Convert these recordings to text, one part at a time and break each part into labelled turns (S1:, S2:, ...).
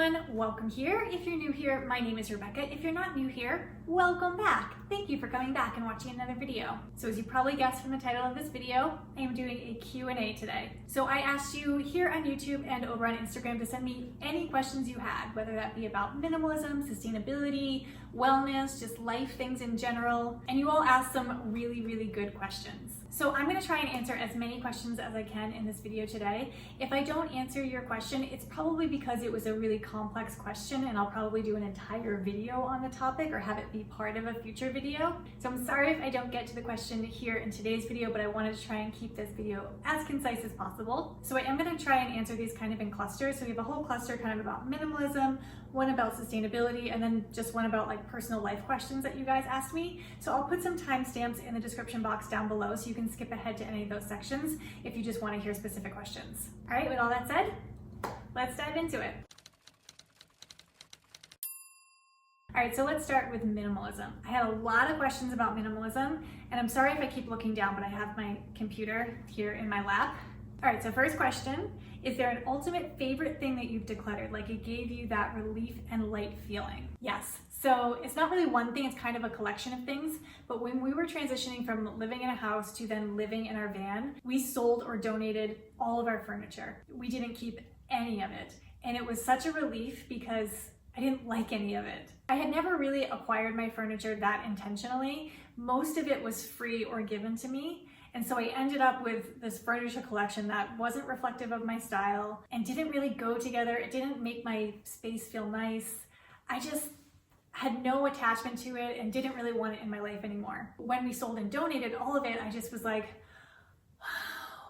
S1: everyone, welcome here. If you're new here, my name is Rebecca. If you're not new here, welcome back. Thank you for coming back and watching another video. So as you probably guessed from the title of this video, I am doing a Q&A today. So I asked you here on YouTube and over on Instagram to send me any questions you had, whether that be about minimalism, sustainability, wellness, just life things in general. And you all asked some really good questions. So I'm going to try and answer as many questions as I can in this video today. If I don't answer your question, it's probably because it was a really complex question and I'll probably do an entire video on the topic or have it be part of a future video. So I'm sorry if I don't get to the question here in today's video, but I wanted to try and keep this video as concise as possible. So I am going to try and answer these kind of in clusters. So we have a whole cluster kind of about minimalism, one about sustainability, and then just one about like personal life questions that you guys asked me. So I'll put some timestamps in the description box down below so you can skip ahead to any of those sections if you just want to hear specific questions. All right, with all that said, let's dive into it. All right, so let's start with minimalism. I had a lot of questions about minimalism, and I'm sorry if I keep looking down, but I have my computer here in my lap. All right, so first question, is there an ultimate favorite thing that you've decluttered? Like it gave you that relief and light feeling? Yes. So it's not really one thing, it's kind of a collection of things. But when we were transitioning from living in a house to then living in our van, we sold or donated all of our furniture. We didn't keep any of it. And it was such a relief because I didn't like any of it. I had never really acquired my furniture that intentionally. Most of it was free or given to me. And so I ended up with this furniture collection that wasn't reflective of my style and didn't really go together. It didn't make my space feel nice. I just had no attachment to it and didn't really want it in my life anymore. When we sold and donated all of it, I just was like,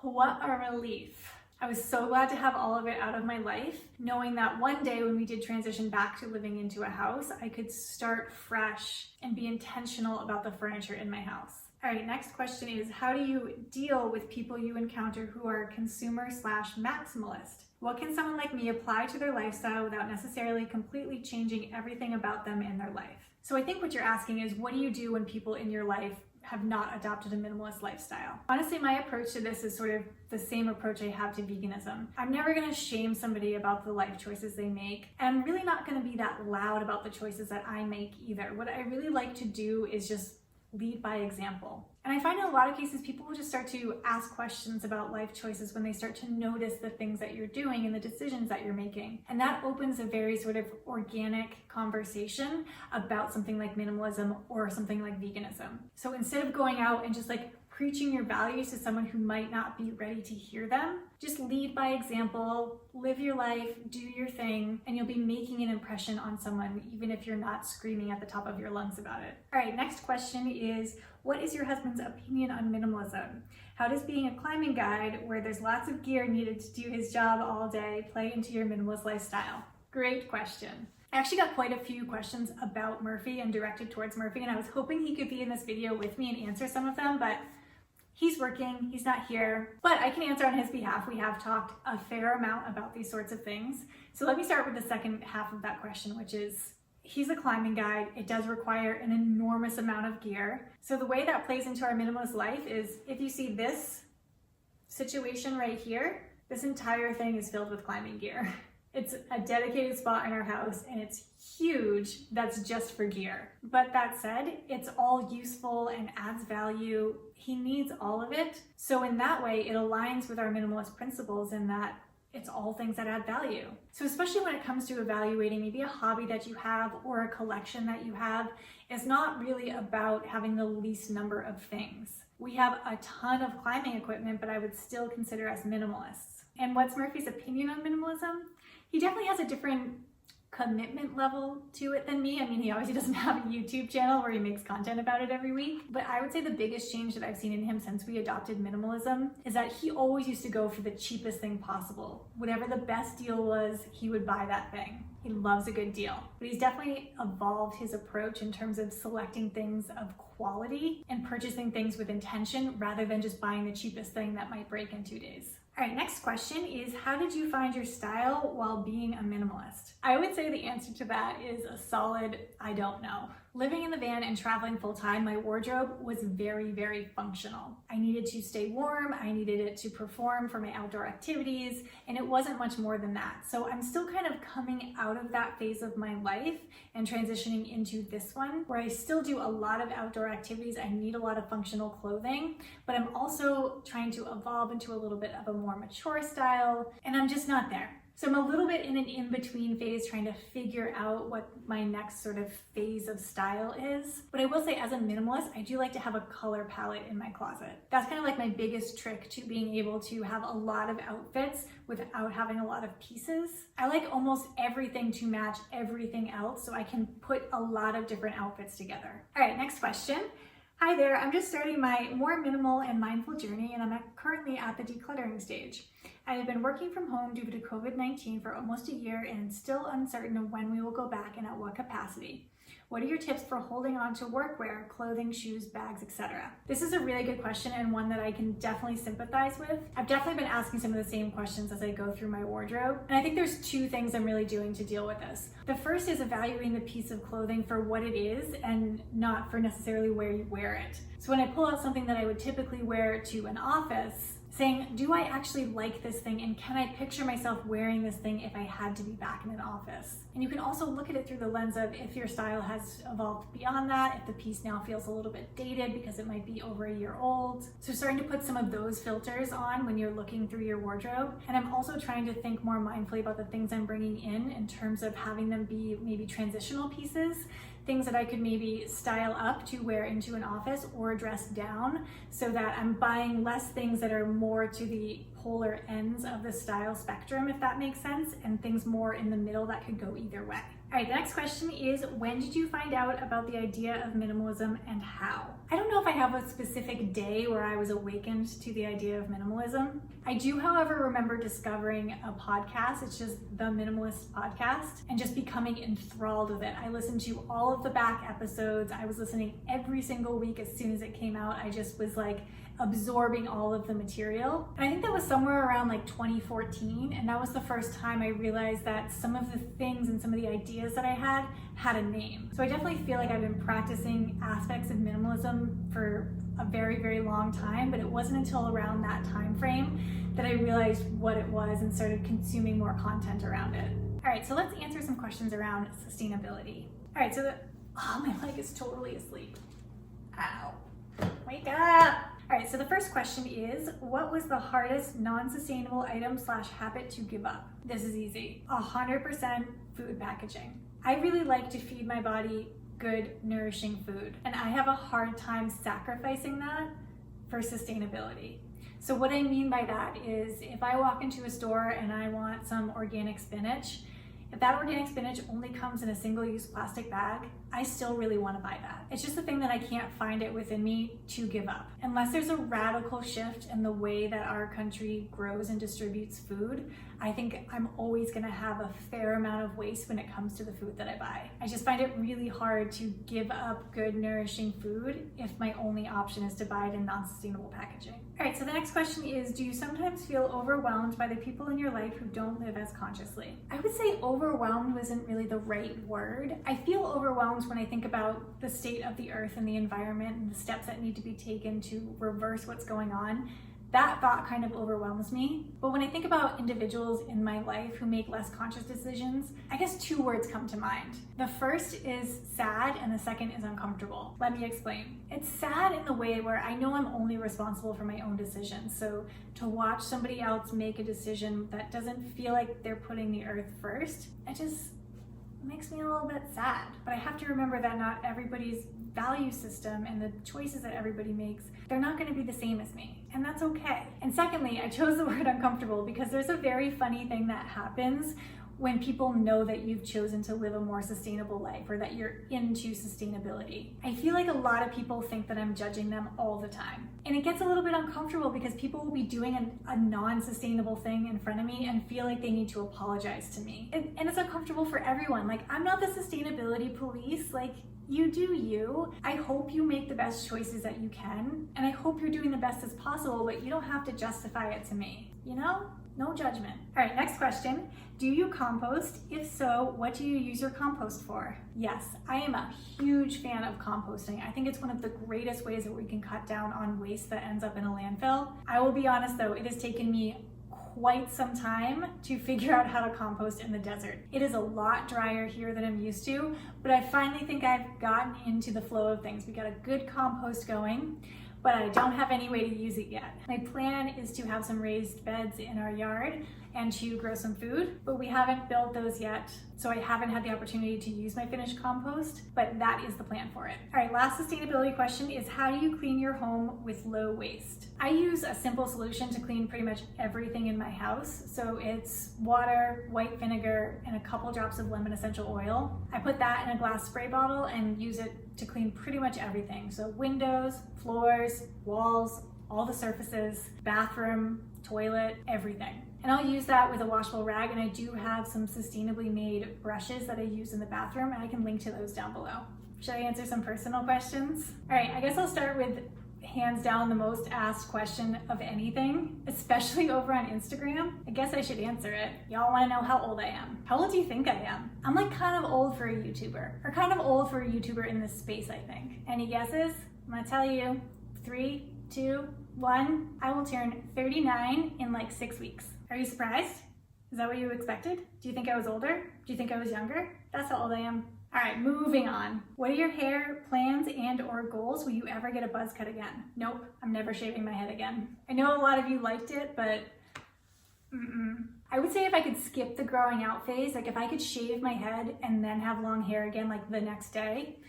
S1: what a relief. I was so glad to have all of it out of my life, knowing that one day when we did transition back to living into a house, I could start fresh and be intentional about the furniture in my house. All right, next question is, how do you deal with people you encounter who are consumer/maximalist? What can someone like me apply to their lifestyle without necessarily completely changing everything about them in their life? So I think what you're asking is, what do you do when people in your life have not adopted a minimalist lifestyle? Honestly, my approach to this is sort of the same approach I have to veganism. I'm never going to shame somebody about the life choices they make. And I'm really not going to be that loud about the choices that I make either. What I really like to do is just lead by example. And I find in a lot of cases, people will just start to ask questions about life choices when they start to notice the things that you're doing and the decisions that you're making. And that opens a very sort of organic conversation about something like minimalism or something like veganism. So instead of going out and just like preaching your values to someone who might not be ready to hear them, just lead by example, live your life, do your thing, and you'll be making an impression on someone even if you're not screaming at the top of your lungs about it. All right, next question is, what is your husband's opinion on minimalism? How does being a climbing guide, where there's lots of gear needed to do his job all day, play into your minimalist lifestyle? Great question. I actually got quite a few questions about Murphy and directed towards Murphy, and I was hoping he could be in this video with me and answer some of them, but he's working, he's not here, but I can answer on his behalf. We have talked a fair amount about these sorts of things. So let me start with the second half of that question, which is, he's a climbing guide. It does require an enormous amount of gear. So the way that plays into our minimalist life is, if you see this situation right here, this entire thing is filled with climbing gear. It's a dedicated spot in our house and it's huge. That's just for gear. But that said, it's all useful and adds value. He needs all of it. So in that way, it aligns with our minimalist principles in that it's all things that add value. So especially when it comes to evaluating maybe a hobby that you have or a collection that you have, it's not really about having the least number of things. We have a ton of climbing equipment, but I would still consider us minimalists. And what's Murphy's opinion on minimalism? He definitely has a different commitment level to it than me. I mean, he obviously doesn't have a YouTube channel where he makes content about it every week, but I would say the biggest change that I've seen in him since we adopted minimalism is that he always used to go for the cheapest thing possible. Whatever the best deal was, he would buy that thing. He loves a good deal, but he's definitely evolved his approach in terms of selecting things of quality and purchasing things with intention rather than just buying the cheapest thing that might break in 2 days. All right, next question is, how did you find your style while being a minimalist? I would say the answer to that is a solid, I don't know. Living in the van and traveling full time, my wardrobe was very, very functional. I needed to stay warm, I needed it to perform for my outdoor activities, and it wasn't much more than that. So I'm still kind of coming out of that phase of my life and transitioning into this one, where I still do a lot of outdoor activities. I need a lot of functional clothing, but I'm also trying to evolve into a little bit of a more mature style, and I'm just not there. So I'm a little bit in an in-between phase, trying to figure out what my next sort of phase of style is. But I will say, as a minimalist, I do like to have a color palette in my closet. That's kind of like my biggest trick to being able to have a lot of outfits without having a lot of pieces. I like almost everything to match everything else, so I can put a lot of different outfits together. All right, next question. Hi there, I'm just starting my more minimal and mindful journey, and I'm currently at the decluttering stage. I have been working from home due to COVID-19 for almost a year and still uncertain of when we will go back and at what capacity. What are your tips for holding on to workwear, clothing, shoes, bags, etc.? This is a really good question and one that I can definitely sympathize with. I've definitely been asking some of the same questions as I go through my wardrobe, and I think there's two things I'm really doing to deal with this. The first is evaluating the piece of clothing for what it is and not for necessarily where you wear it. So when I pull out something that I would typically wear to an office, saying, do I actually like this thing, and can I picture myself wearing this thing if I had to be back in an office? And you can also look at it through the lens of if your style has evolved beyond that, if the piece now feels a little bit dated because it might be over a year old. So starting to put some of those filters on when you're looking through your wardrobe. And I'm also trying to think more mindfully about the things I'm bringing in terms of having them be maybe transitional pieces, things that I could maybe style up to wear into an office or dress down, so that I'm buying less things that are more to the polar ends of the style spectrum, if that makes sense, and things more in the middle that could go either way. All right, the next question is, when did you find out about the idea of minimalism and how? I don't know if I have a specific day where I was awakened to the idea of minimalism. I do, however, remember discovering a podcast. It's just the Minimalist Podcast, and just becoming enthralled with it. I listened to all of the back episodes. I was listening every single week as soon as it came out. I just was like absorbing all of the material. And I think that was somewhere around like 2014, and that was the first time I realized that some of the things and some of the ideas that I had a name. So I definitely feel like I've been practicing aspects of minimalism for a very, very long time, but it wasn't until around that time frame that I realized what it was and started consuming more content around it. All right, so let's answer some questions around sustainability. All right, so my leg is totally asleep. Ow, wake up. All right, so the first question is, what was the hardest non-sustainable item / habit to give up? This is easy. 100% food packaging. I really like to feed my body good, nourishing food, and I have a hard time sacrificing that for sustainability. So what I mean by that is, if I walk into a store and I want some organic spinach, if that organic spinach only comes in a single-use plastic bag, I still really want to buy that. It's just a thing that I can't find it within me to give up. Unless there's a radical shift in the way that our country grows and distributes food, I think I'm always going to have a fair amount of waste when it comes to the food that I buy. I just find it really hard to give up good, nourishing food if my only option is to buy it in non-sustainable packaging. All right, so the next question is, do you sometimes feel overwhelmed by the people in your life who don't live as consciously? I would say overwhelmed isn't really the right word. I feel overwhelmed when I think about the state of the earth and the environment and the steps that need to be taken to reverse what's going on. That thought kind of overwhelms me. But when I think about individuals in my life who make less conscious decisions, I guess two words come to mind. The first is sad, and the second is uncomfortable. Let me explain. It's sad in the way where I know I'm only responsible for my own decisions. So to watch somebody else make a decision that doesn't feel like they're putting the earth first, it just makes me a little bit sad. But I have to remember that not everybody's value system and the choices that everybody makes, they're not going to be the same as me, and that's okay. And secondly, I chose the word uncomfortable because there's a very funny thing that happens when people know that you've chosen to live a more sustainable life or that you're into sustainability. I feel like a lot of people think that I'm judging them all the time. And it gets a little bit uncomfortable because people will be doing a non-sustainable thing in front of me and feel like they need to apologize to me. And it's uncomfortable for everyone. Like, I'm not the sustainability police. Like, you do you. I hope you make the best choices that you can, and I hope you're doing the best as possible, but you don't have to justify it to me, you know? No judgment. All right, next question. Do you compost? If so, what do you use your compost for? Yes, I am a huge fan of composting. I think it's one of the greatest ways that we can cut down on waste that ends up in a landfill. I will be honest though, it has taken me quite some time to figure out how to compost in the desert. It is a lot drier here than I'm used to, but I finally think I've gotten into the flow of things. We got a good compost going, but I don't have any way to use it yet. My plan is to have some raised beds in our yard and to grow some food, but we haven't built those yet, so I haven't had the opportunity to use my finished compost, but that is the plan for it. All right, last sustainability question is, how do you clean your home with low waste? I use a simple solution to clean pretty much everything in my house. So it's water, white vinegar, and a couple drops of lemon essential oil. I put that in a glass spray bottle and use it to clean pretty much everything. So windows, floors, walls, all the surfaces, bathroom, toilet, everything. And I'll use that with a washable rag, and I do have some sustainably made brushes that I use in the bathroom, and I can link to those down below. Should I answer some personal questions? All right, I guess I'll start with hands down the most asked question of anything, especially over on Instagram. I guess I should answer it. Y'all wanna know how old I am. How old do you think I am? I'm like kind of old for a YouTuber, or kind of old for a YouTuber in this space, I think. Any guesses? I'm gonna tell you, 3, 2, 1. I will turn 39 in like 6 weeks. Are you surprised? Is that what you expected? Do you think I was older? Do you think I was younger? That's how old I am. All right, moving on. What are your hair plans and or goals? Will you ever get a buzz cut again? Nope, I'm never shaving my head again. I know a lot of you liked it, but I would say if I could skip the growing out phase, like if I could shave my head and then have long hair again like the next day,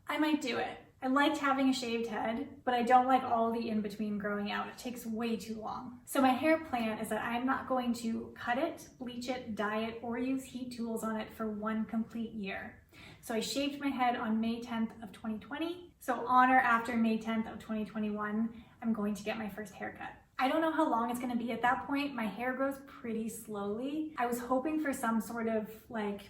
S1: I might do it. I liked having a shaved head, but I don't like all the in-between growing out. It takes way too long. So my hair plan is that I'm not going to cut it, bleach it, dye it, or use heat tools on it for 1 complete year. So I shaved my head on May 10th of 2020. So on or after May 10th of 2021, I'm going to get my first haircut. I don't know how long it's gonna be at that point. My hair grows pretty slowly. I was hoping for some sort of like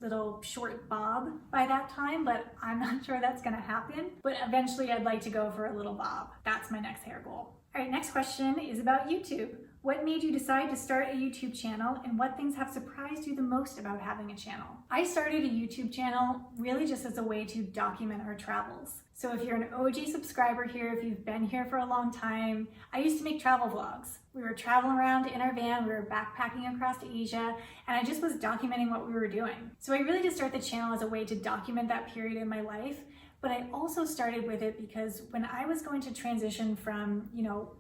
S1: little short bob by that time, but I'm not sure that's gonna happen. But eventually I'd like to go for a little bob. That's my next hair goal. All right, next question is about YouTube. What made you decide to start a YouTube channel, and what things have surprised you the most about having a channel? I started a YouTube channel really just as a way to document our travels. So if you're an OG subscriber here, if you've been here for a long time, I used to make travel vlogs. We were traveling around in our van, we were backpacking across Asia, and I just was documenting what we were doing. So I really just started the channel as a way to document that period in my life. But I also started with it because when I was going to transition from,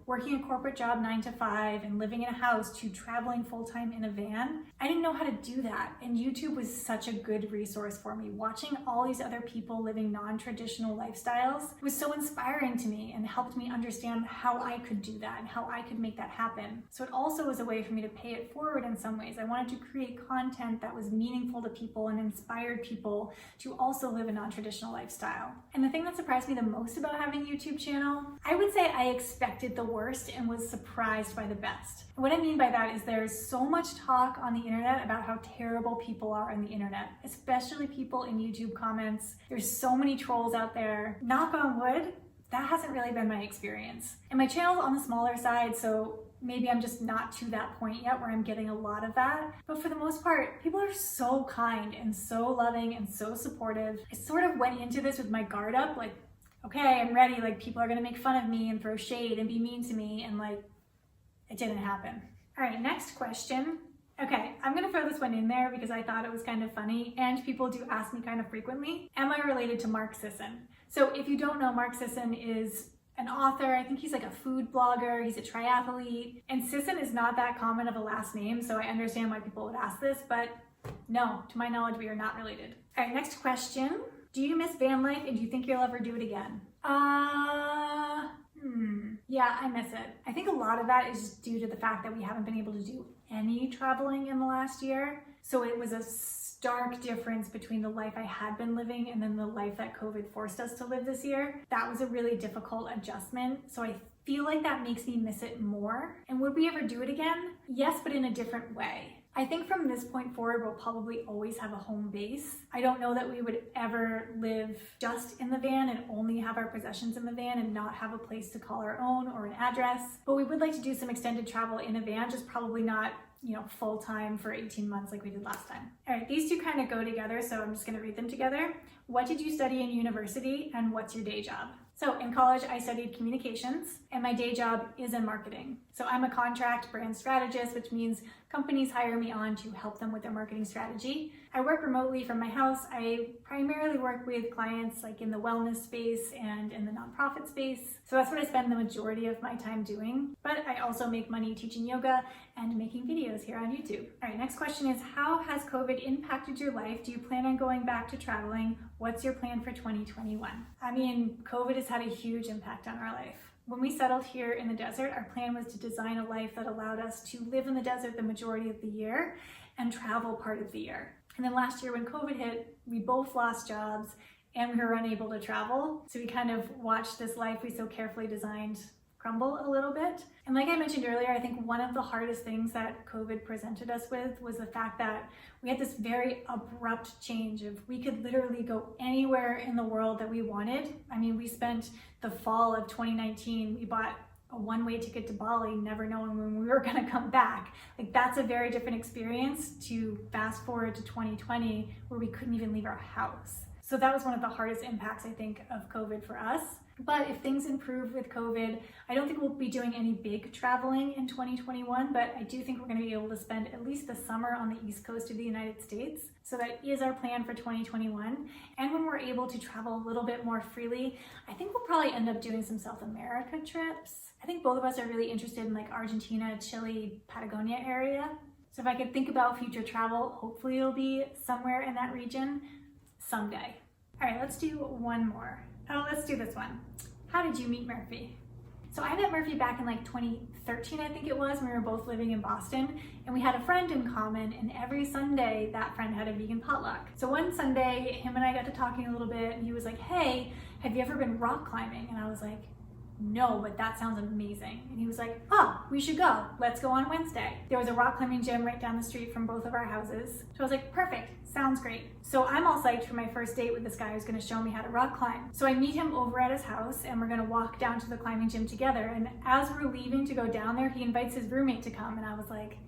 S1: working a corporate job 9 to 5 and living in a house to traveling full-time in a van, I didn't know how to do that. And YouTube was such a good resource for me. Watching all these other people living non-traditional lifestyles was so inspiring to me and helped me understand how I could do that and how I could make that happen. So it also was a way for me to pay it forward in some ways. I wanted to create content that was meaningful to people and inspired people to also live a non-traditional lifestyle. And the thing that surprised me the most about having a YouTube channel, I would say I expected the worst and was surprised by the best. What I mean by that is there's so much talk on the internet about how terrible people are on the internet, especially people in YouTube comments. There's so many trolls out there. Knock on wood, that hasn't really been my experience. And my channel's on the smaller side, so maybe I'm just not to that point yet where I'm getting a lot of that. But for the most part, people are so kind and so loving and so supportive. I sort of went into this with my guard up, like, okay, I'm ready. Like, people are gonna make fun of me and throw shade and be mean to me, and like, it didn't happen. All right, next question. Okay, I'm gonna throw this one in there because I thought it was kind of funny, and people do ask me kind of frequently, am I related to Mark Sisson? So if you don't know, Mark Sisson is an author. I think he's like a food blogger. He's a triathlete. And Sisson is not that common of a last name, so I understand why people would ask this, but no, to my knowledge, we are not related. All right, next question. Do you miss van life, and do you think you'll ever do it again? Yeah, I miss it. I think a lot of that is due to the fact that we haven't been able to do any traveling in the last year. So it was a stark difference between the life I had been living and then the life that COVID forced us to live this year. That was a really difficult adjustment. So I feel like that makes me miss it more. And would we ever do it again? Yes, but in a different way. I think from this point forward, we'll probably always have a home base. I don't know that we would ever live just in the van and only have our possessions in the van and not have a place to call our own or an address. But we would like to do some extended travel in a van, just probably not, full time for 18 months like we did last time. All right, these two kind of go together, so I'm just gonna read them together. What did you study in university and what's your day job? So in college, I studied communications and my day job is in marketing. So I'm a contract brand strategist, which means companies hire me on to help them with their marketing strategy. I work remotely from my house. I primarily work with clients like in the wellness space and in the nonprofit space. So that's what I spend the majority of my time doing. But I also make money teaching yoga and making videos here on YouTube. All right, next question is, how has COVID impacted your life? Do you plan on going back to traveling? What's your plan for 2021? I mean, COVID has had a huge impact on our life. When we settled here in the desert, our plan was to design a life that allowed us to live in the desert the majority of the year and travel part of the year. And then last year when COVID hit, we both lost jobs and we were unable to travel. So we kind of watched this life we so carefully designed crumble a little bit. And like I mentioned earlier, I think one of the hardest things that COVID presented us with was the fact that we had this very abrupt change of we could literally go anywhere in the world that we wanted. I mean, we spent the fall of 2019, we bought a one-way ticket to Bali, never knowing when we were gonna come back. Like, that's a very different experience to fast forward to 2020 where we couldn't even leave our house. So that was one of the hardest impacts, I think, of COVID for us. But if things improve with COVID, I don't think we'll be doing any big traveling in 2021, but I do think we're gonna be able to spend at least the summer on the East Coast of the United States. So that is our plan for 2021. And when we're able to travel a little bit more freely, I think we'll probably end up doing some South America trips. I think both of us are really interested in like Argentina, Chile, Patagonia area. So if I could think about future travel, hopefully it'll be somewhere in that region someday. All right, let's do one more. Oh, let's do this one. How did you meet Murphy? So I met Murphy back in like 2013, I think it was, when we were both living in Boston, and we had a friend in common, and every Sunday that friend had a vegan potluck. So one Sunday, him and I got to talking a little bit, and he was like, hey, have you ever been rock climbing? And I was like, no, but that sounds amazing. And he was like, oh, we should go. Let's go on Wednesday. There was a rock climbing gym right down the street from both of our houses. So I was like, perfect, sounds great. So I'm all psyched for my first date with this guy who's gonna show me how to rock climb. So I meet him over at his house and we're gonna walk down to the climbing gym together. And as we're leaving to go down there, he invites his roommate to come. And I was like,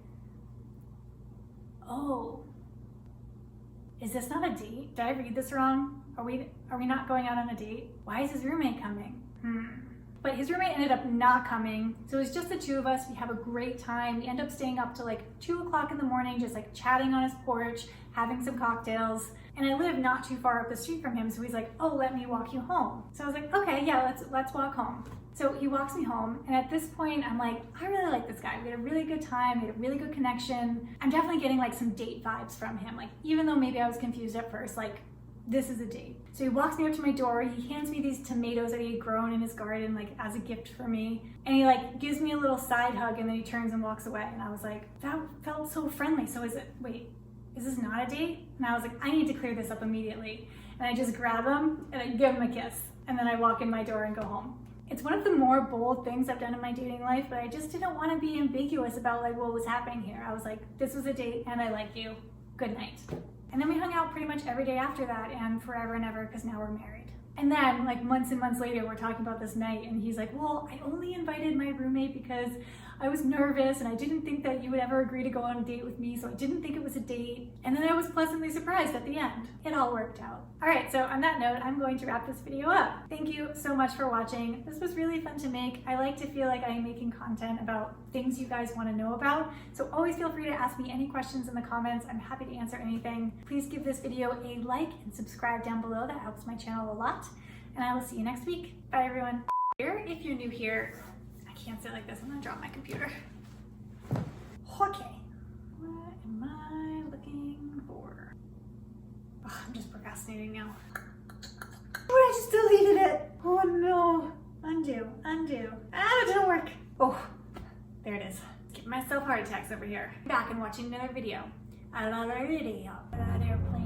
S1: oh, is this not a date? Did I read this wrong? Are we not going out on a date? Why is his roommate coming? But his roommate ended up not coming. So it was just the two of us. We have a great time. We end up staying up till like 2 o'clock in the morning, just like chatting on his porch, having some cocktails. And I live not too far up the street from him. So he's like, oh, let me walk you home. So I was like, okay, yeah, let's walk home. So he walks me home. And at this point, I'm like, I really like this guy. We had a really good time. We had a really good connection. I'm definitely getting like some date vibes from him. Like, even though maybe I was confused at first, like, this is a date. So he walks me up to my door, he hands me these tomatoes that he had grown in his garden, like as a gift for me. And he like gives me a little side hug and then he turns and walks away. And I was like, that felt so friendly. So is this not a date? And I was like, I need to clear this up immediately. And I just grab him and I give him a kiss. And then I walk in my door and go home. It's one of the more bold things I've done in my dating life, but I just didn't want to be ambiguous about like what was happening here. I was like, this was a date and I like you. Good night. And then we hung out pretty much every day after that and forever and ever because now we're married. And then like months and months later, we're talking about this night and he's like, well, I only invited my roommate because I was nervous and I didn't think that you would ever agree to go on a date with me. So I didn't think it was a date. And then I was pleasantly surprised at the end. It all worked out. All right, so on that note, I'm going to wrap this video up. Thank you so much for watching. This was really fun to make. I like to feel like I'm making content about things you guys want to know about. So always feel free to ask me any questions in the comments. I'm happy to answer anything. Please give this video a like and subscribe down below. That helps my channel a lot. And I will see you next week. Bye everyone. If you're new here, I can't sit like this. I'm gonna drop my computer. Okay. What am I looking for? Oh, I'm just procrastinating now. Oh, I just deleted it. Oh no. Undo. Ah, it didn't work. Oh, there it is. Giving myself heart attacks over here. Back and watching another video. That airplane.